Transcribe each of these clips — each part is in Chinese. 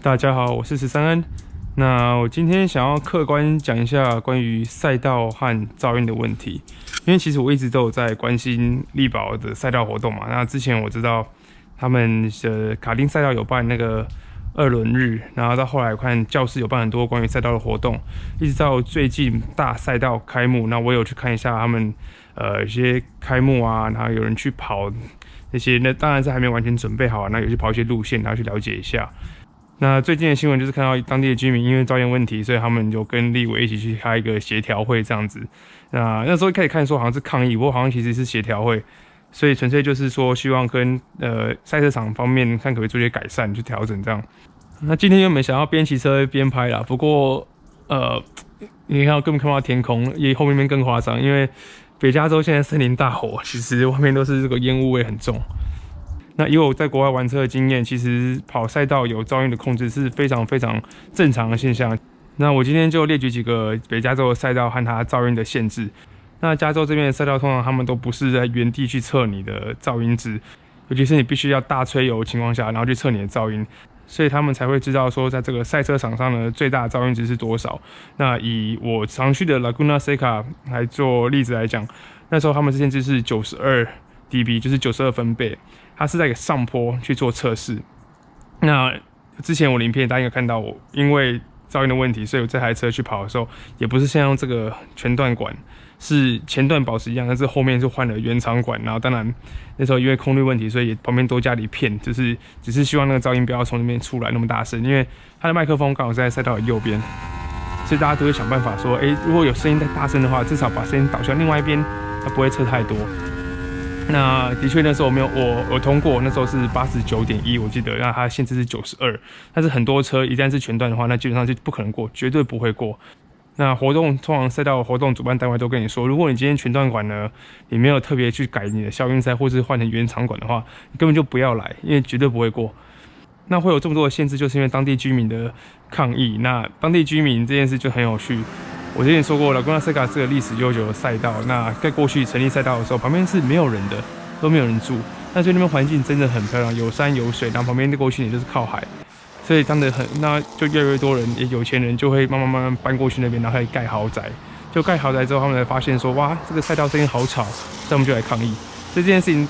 大家好，我是13N。那我今天想要客观讲一下关于赛道和噪音的问题，因为其实我一直都有在关心力宝的赛道活动嘛。那之前我知道他们的卡丁赛道有办那个2轮日，然后到后来我看教室有办很多关于赛道的活动，一直到最近大赛道开幕，那我有去看一下他们一些开幕啊，然后有人去跑那些，那当然是还没有完全准备好啊，那有去跑一些路线，然后去了解一下。那最近的新闻就是看到当地的居民因为噪音问题，所以他们就跟立委一起去开一个协调会这样子。那时候一开始看说好像是抗议，不过好像其实是协调会，所以纯粹就是说希望跟赛车场方面看可不可以做一些改善，去调整这样。那今天原本想要边骑车边拍啦，不过你看到根本看不到天空，也后面更夸张，因为北加州现在森林大火，其实外面都是这个烟雾味很重。那以我在国外玩车的经验，其实跑赛道有噪音的控制是非常非常正常的现象。那我今天就列举几个北加州的赛道和它噪音的限制。那加州这边的赛道通常他们都不是在原地去测你的噪音值，尤其是你必须要大吹油的情况下，然后去测你的噪音，所以他们才会知道说在这个赛车场上呢最大的噪音值是多少。那以我常去的 Laguna Seca 来做例子来讲，那时候他们的限制是92 dB， 就是92分贝。它是在一个上坡去做测试。那之前我的影片大家应该看到我，因为噪音的问题，所以我这台车去跑的时候，也不是先用这个全段管，是前段保持一样，但是后面是换了原厂管。然后当然那时候因为空滤问题，所以旁边多加了一片，就是只是希望那个噪音不要从那边出来那么大声，因为它的麦克风刚好在赛道的右边，所以大家都会想办法说，如果有声音在大声的话，至少把声音导向另外一边，它不会测太多。那的确那时候我通过，那时候是89.1，我记得，那它限制是92，但是很多车一旦是全段的话，那基本上就不可能过，绝对不会过。那通常赛道活动主办单位都跟你说，如果你今天全段管呢，你没有特别去改你的消音塞，或是换成原厂管的话，你根本就不要来，因为绝对不会过。那会有这么多的限制，就是因为当地居民的抗议。那当地居民这件事就很有趣。我之前说过，Laguna Seca是个历史悠久的赛道。那在过去成立赛道的时候，旁边是没有人的，都没有人住。那所以那边环境真的很漂亮，有山有水，然后旁边的过去也就是靠海，所以当得很，那就越来越多人，也有钱人就会慢慢搬过去那边，然后开始盖豪宅。就盖豪宅之后，他们才发现说，哇，这个赛道声音好吵，所以他们就来抗议。所以这件事情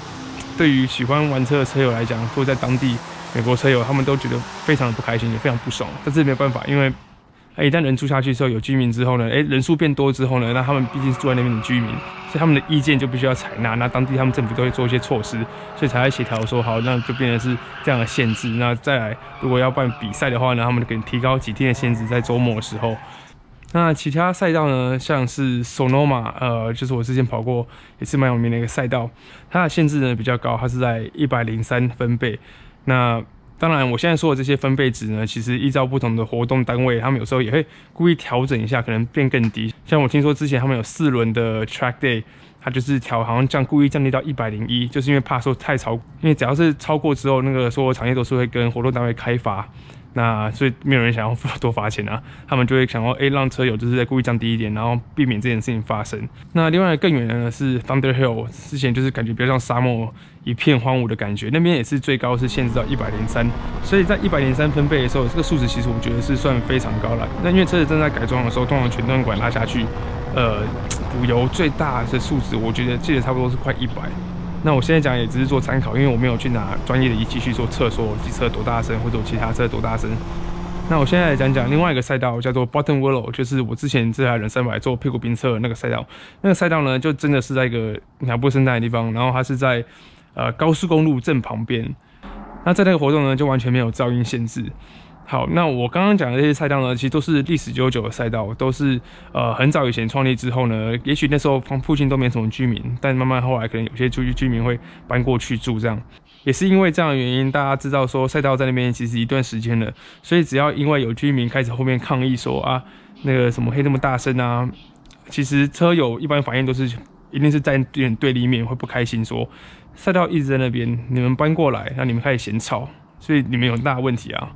对于喜欢玩车的车友来讲，或者在当地美国车友，他们都觉得非常的不开心，也非常不爽。但是没有办法，因为一旦人住下去之后，有居民之后呢，人数变多之后呢，那他们毕竟是住在那边的居民，所以他们的意见就必须要采纳。那当地他们政府都会做一些措施，所以才会协调说好，那就变成是这样的限制。那再来，如果要办比赛的话呢，他们可以提高几天的限制，在周末的时候。那其他赛道呢，像是 Sonoma， 就是我之前跑过，也是蛮有名的一个赛道，它的限制呢比较高，它是在103分贝。那当然，我现在说的这些分贝值呢，其实依照不同的活动单位，他们有时候也会故意调整一下，可能变更低。像我听说之前他们有4轮的 Track Day， 它就是好像故意降低到101，就是因为怕说太超，因为只要是超过之后，那个所有产业都是会跟活动单位开罚。那所以没有人想要多罚钱啊，他们就会想要让车友就是在故意降低一点，然后避免这件事情发生。那另外更远的呢是 Thunder Hill， 之前就是感觉比较像沙漠一片荒芜的感觉，那边也是最高是限制到103，所以在103分贝的时候，这个数值其实我觉得是算非常高了。那因为车子正在改装的时候，通常全段管拉下去，补油最大的数值，我记得差不多是快100。那我现在讲也只是做参考，因为我没有去拿专业的仪器去做测，说我机车多大声，或者我其他车多大声。那我现在来讲另外一个赛道，叫做 Buttonwillow， 就是我之前这台人300做屁股冰测的那个赛道。那个赛道呢，就真的是在一个鸟不生蛋的地方，然后它是在高速公路正旁边。那在那个活动呢，就完全没有噪音限制。好，那我刚刚讲的这些赛道呢，其实都是历史悠久的赛道，都是很早以前创立之后呢，也许那时候附近都没什么居民，但慢慢后来可能有些居民会搬过去住，这样也是因为这样的原因，大家知道说赛道在那边其实一段时间了，所以只要因为有居民开始后面抗议说啊那个什么黑那么大声啊，其实车友一般反应都是一定是在对立面会不开心说赛道一直在那边，你们搬过来，那你们开始嫌吵，所以你们有很大的问题啊。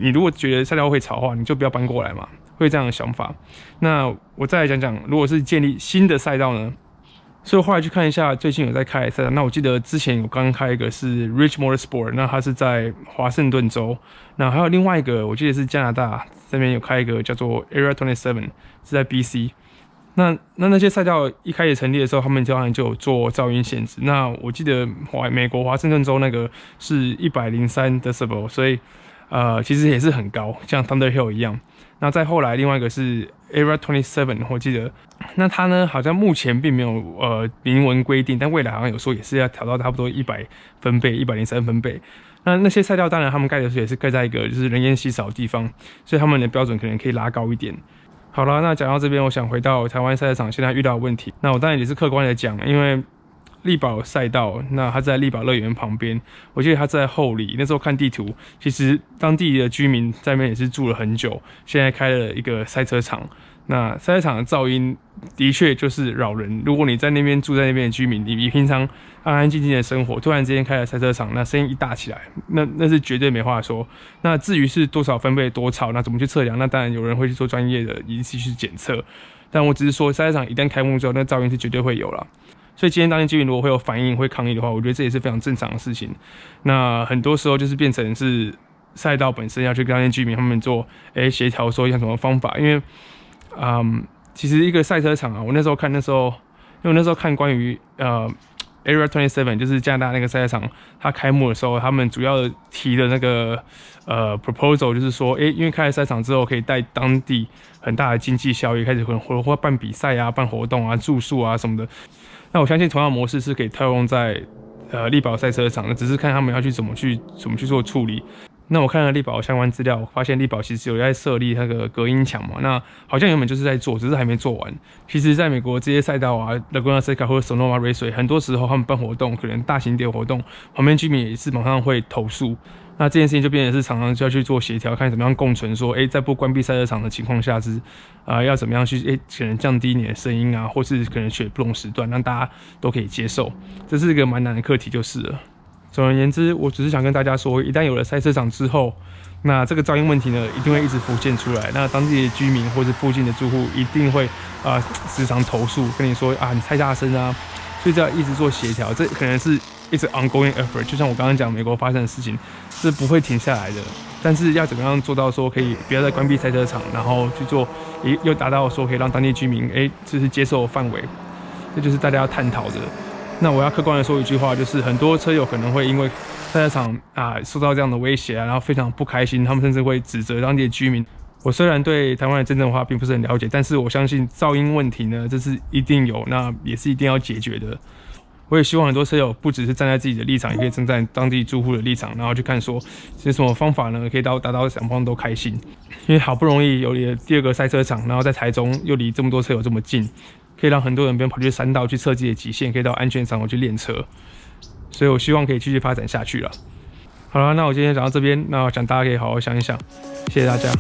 你如果觉得赛道会吵的话，你就不要搬过来嘛，会有这样的想法。那我再来讲讲，如果是建立新的赛道呢，所以我后来去看一下最近有在开的赛道。那我记得之前有刚开一个是 Ridge Motorsport， 那它是在华盛顿州。那还有另外一个，我记得是加拿大这边有开一个叫做 Area 27， 是在 BC。那些赛道一开始成立的时候，他们当然就有做噪音限制。那我记得美国华盛顿州那个是103 decibel， 所以其实也是很高，像 Thunder Hill 一样。那再后来另外一个是 Area 27， 我记得，那它呢好像目前并没有明文规定，但未来好像有说也是要调到差不多100分贝、103分贝。那些赛道当然他们盖的时候也是盖在一个就是人烟稀少的地方，所以他们的标准可能可以拉高一点。好了，那讲到这边，我想回到台湾赛车场现在遇到的问题。那我当然也是客观的讲，因为力宝赛道，那它在力宝乐园旁边，我记得它在后里。那时候看地图，其实当地的居民在那边也是住了很久，现在开了一个赛车场。那赛车场的噪音的确就是扰人。如果你在那边住在那边的居民，你平常安安静静的生活，突然之间开了赛车场，那声音一大起来，那是绝对没话说。那至于是多少分贝多吵，那怎么去测量？那当然有人会去做专业的仪器去检测。但我只是说，赛车场一旦开幕之后，那噪音是绝对会有啦。所以今天当地居民如果会有反应、会抗议的话，我觉得这也是非常正常的事情。那很多时候就是变成是赛道本身要去跟当地居民他们做协调，说用什么方法，因为其实一个赛车场啊，我那时候看关于Area 27， 就是加拿大那个赛车场，它开幕的时候，他们主要提的那个proposal 就是说，因为开了赛场之后，可以带当地很大的经济效益，开始可能会办比赛啊、办活动啊、住宿啊什么的。那我相信同样的模式是可以套用在力宝赛车场的，只是看他们要去怎么去做处理。那我看了力宝相关资料，我发现力宝其实有在设立那个隔音墙嘛，那好像原本就是在做，只是还没做完。其实，在美国这些赛道啊 ，Laguna Seca 或者 Sonoma Raceway， 很多时候他们办活动，可能大型点活动，旁边居民也是马上会投诉。那这件事情就变成是常常就要去做协调，看怎么样共存，说，在不关闭赛车场的情况下要怎么样去，可能降低你的声音啊，或是可能选不同时段，让大家都可以接受。这是一个蛮难的课题，就是了。总而言之，我只是想跟大家说，一旦有了赛车场之后，那这个噪音问题呢，一定会一直浮现出来。那当地的居民或是附近的住户一定会时常投诉，跟你说你太大声啊，所以就要一直做协调。这可能是一直 ongoing effort， 就像我刚刚讲美国发生的事情，是不会停下来的。但是要怎么样做到说可以不要再关闭赛车场，然后去做，又达到说可以让当地居民就是接受的范围，这就是大家要探讨的。那我要客观的说一句话，就是很多车友可能会因为赛车场受到这样的威胁然后非常不开心，他们甚至会指责当地的居民。我虽然对台湾的真正文化并不是很了解，但是我相信噪音问题呢，这是一定有，那也是一定要解决的。我也希望很多车友不只是站在自己的立场，也可以站在当地住户的立场，然后去看说有什么方法呢，可以达到两方都开心。因为好不容易有了第二个赛车场，然后在台中又离这么多车友这么近，可以让很多人不用跑去山道去测自己的极限，可以到安全场去练车。所以我希望可以继续发展下去了。好了，那我今天讲到这边，那我想大家可以好好想一想，谢谢大家。